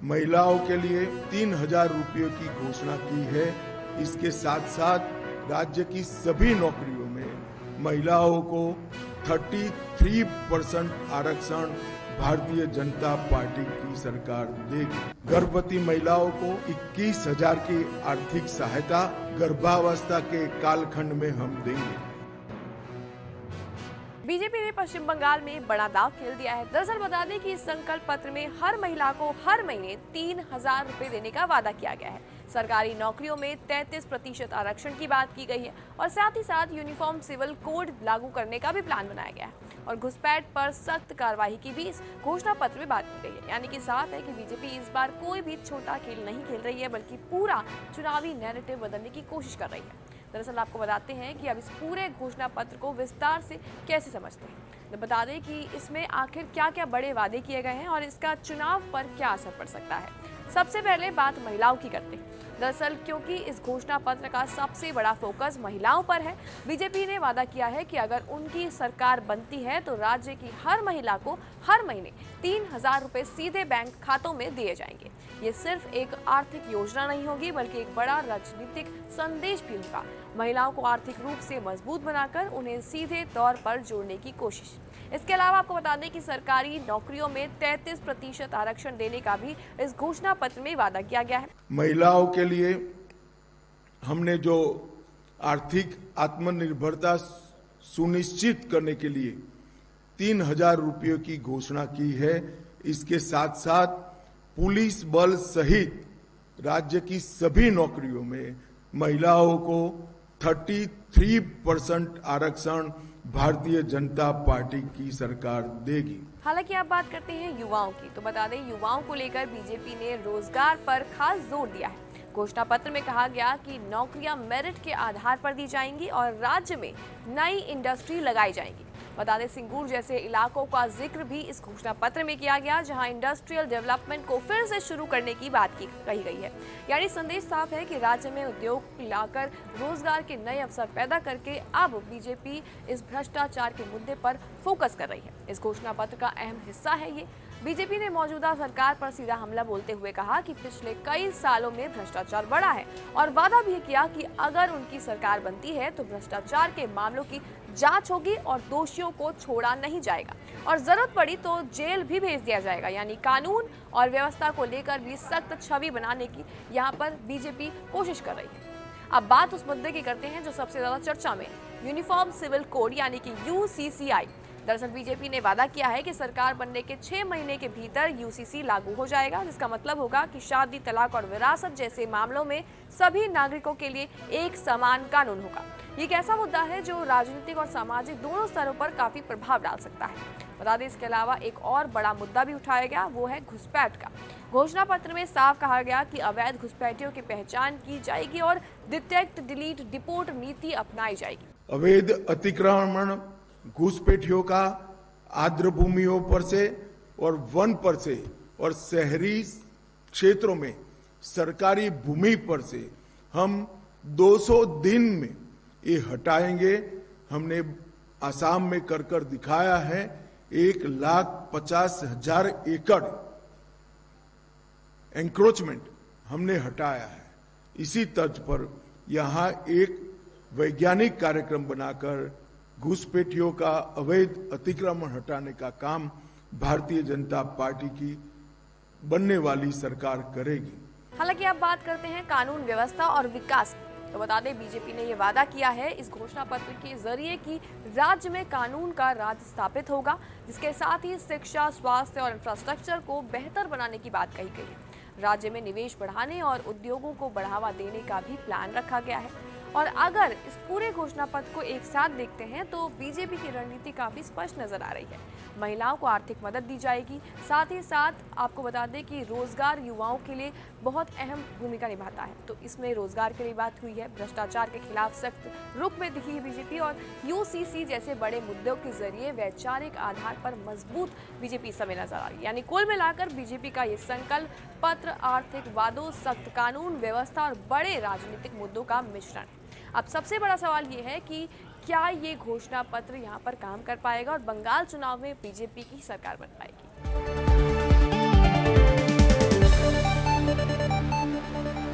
महिलाओं के लिए 3,000 रुपये की घोषणा की है। इसके साथ साथ राज्य की सभी नौकरियों में महिलाओं को 33% आरक्षण भारतीय जनता पार्टी की सरकार देगी। गर्भवती महिलाओं को 21,000 की आर्थिक सहायता गर्भावस्था के कालखंड में हम देंगे। बीजेपी ने पश्चिम बंगाल में बड़ा दांव खेल दिया है। दरअसल बता दें कि इस संकल्प पत्र में हर महिला को हर महीने 3,000 रुपए देने का वादा किया गया है। सरकारी नौकरियों में 33% आरक्षण की बात की गई है और साथ ही साथ यूनिफॉर्म सिविल कोड लागू करने का भी प्लान बनाया गया है और घुसपैठ पर सख्त कार्रवाई की भी इस घोषणा पत्र में बात की गई है। यानी कि साफ है कि बीजेपी इस बार कोई भी छोटा खेल नहीं खेल रही है, बल्कि पूरा चुनावी नैरेटिव बदलने की कोशिश कर रही है। दरअसल आपको बताते हैं कि अब इस पूरे घोषणा पत्र को विस्तार से कैसे समझते हैं। बता दें कि इसमें आखिर क्या क्या बड़े वादे किए गए हैं और इसका चुनाव पर क्या असर पड़ सकता है। सबसे पहले बात महिलाओं की करते हैं। दरअसल क्योंकि इस घोषणा पत्र का सबसे बड़ा फोकस महिलाओं पर है, बीजेपी ने वादा किया है कि अगर उनकी सरकार बनती है तो राज्य की हर महिला को हर महीने 3,000 रुपए सीधे बैंक खातों में दिए जाएंगे। ये सिर्फ एक आर्थिक योजना नहीं होगी, बल्कि एक बड़ा राजनीतिक संदेश भी होगा। महिलाओं को आर्थिक रूप से मजबूत बनाकर उन्हें सीधे तौर पर जोड़ने की कोशिश। इसके अलावा आपको बता दें कि सरकारी नौकरियों में 33% आरक्षण देने का भी इस घोषणा पत्र में वादा किया गया है। महिलाओं के लिए हमने जो आर्थिक आत्मनिर्भरता सुनिश्चित करने के लिए 3,000 रुपये की घोषणा की है। इसके साथ साथ पुलिस बल सहित राज्य की सभी नौकरियों में महिलाओं को 33% आरक्षण भारतीय जनता पार्टी की सरकार देगी। हालांकि आप बात करते हैं युवाओं की, तो बता दें युवाओं को लेकर बीजेपी ने रोजगार पर खास जोर दिया है। घोषणा पत्र में कहा गया कि नौकरियां मेरिट के आधार पर दी जाएंगी और राज्य में नई इंडस्ट्री लगाई जाएंगी। बता दें सिंगूर जैसे इलाकों का जिक्र भी इस घोषणा पत्र में किया गया, जहां इंडस्ट्रियल डेवलपमेंट को फिर से शुरू करने की बात कही गई है। यानी संदेश साफ है कि राज्य में उद्योग लाकर रोजगार के नए अवसर पैदा करके अब बीजेपी इस भ्रष्टाचार के मुद्दे पर फोकस कर रही है। इस घोषणा पत्र का अहम हिस्सा है ये। बीजेपी ने मौजूदा सरकार पर सीधा हमला बोलते हुए कहा कि पिछले कई सालों में भ्रष्टाचार बढ़ा है और वादा भी किया कि अगर उनकी सरकार बनती है तो भ्रष्टाचार के मामलों की जांच होगी और दोषियों को छोड़ा नहीं जाएगा और जरूरत पड़ी तो जेल भी भेज दिया जाएगा। यानी कानून और व्यवस्था को लेकर भी सख्त छवि बनाने की यहाँ पर बीजेपी कोशिश कर रही है। अब बात उस मुद्दे की करते हैं जो सबसे ज्यादा चर्चा में, यूनिफॉर्म सिविल कोड यानी कि UCCI। दरअसल बीजेपी ने वादा किया है कि सरकार बनने के 6 महीने के भीतर UCC लागू हो जाएगा, जिसका मतलब होगा कि शादी, तलाक और विरासत जैसे मामलों में सभी नागरिकों के लिए एक समान कानून होगा। ये एक ऐसा मुद्दा है जो राजनीतिक और सामाजिक दोनों स्तरों पर काफी प्रभाव डाल सकता है। बता दें इसके अलावा एक और बड़ा मुद्दा भी उठाया गया, वो है घुसपैठ का। घोषणा पत्र में साफ कहा गया कि अवैध घुसपैठियों की पहचान की जाएगी और डिटेक्ट, डिलीट, डिपोर्ट नीति अपनाई जाएगी। अवैध अतिक्रमण, घुसपैठियों का आर्द्र भूमियों पर से और वन पर से और शहरी क्षेत्रों में सरकारी भूमि पर से हम 200 दिन में ये हटाएंगे। हमने आसाम में कर दिखाया है। 1,50,000 एकड़ एंक्रोचमेंट हमने हटाया है। इसी तर्ज पर यहां एक वैज्ञानिक कार्यक्रम बनाकर घुसपैठियों का अवैध अतिक्रमण हटाने का काम भारतीय जनता पार्टी की बनने वाली सरकार करेगी। हालांकि अब बात करते हैं कानून व्यवस्था और विकास की। तो बता दें बीजेपी ने ये वादा किया है इस घोषणा पत्र के जरिए कि राज्य में कानून का राज स्थापित होगा, जिसके साथ ही शिक्षा, स्वास्थ्य और इंफ्रास्ट्रक्चर को बेहतर बनाने की बात कही गई है। राज्य में निवेश बढ़ाने और उद्योगों को बढ़ावा देने का भी प्लान रखा गया है। और अगर इस पूरे घोषणा पत्र को एक साथ देखते हैं तो बीजेपी की रणनीति काफी स्पष्ट नजर आ रही है। महिलाओं को आर्थिक मदद दी जाएगी, साथ ही साथ आपको बता दें कि रोजगार युवाओं के लिए बहुत अहम भूमिका निभाता है, तो इसमें रोजगार के लिए बात हुई है। भ्रष्टाचार के खिलाफ सख्त रुख में दिखी है बीजेपी और UCC जैसे बड़े मुद्दों के जरिए वैचारिक आधार पर मजबूत बीजेपी इस समय नजर आ रही है। यानी कुल मिलाकर बीजेपी का ये संकल्प पत्र आर्थिक वादों, सख्त कानून व्यवस्था और बड़े राजनीतिक मुद्दों का मिश्रण है। अब सबसे बड़ा सवाल ये है कि क्या ये घोषणा पत्र यहाँ पर काम कर पाएगा और बंगाल चुनाव में बीजेपी की सरकार बन पाएगी।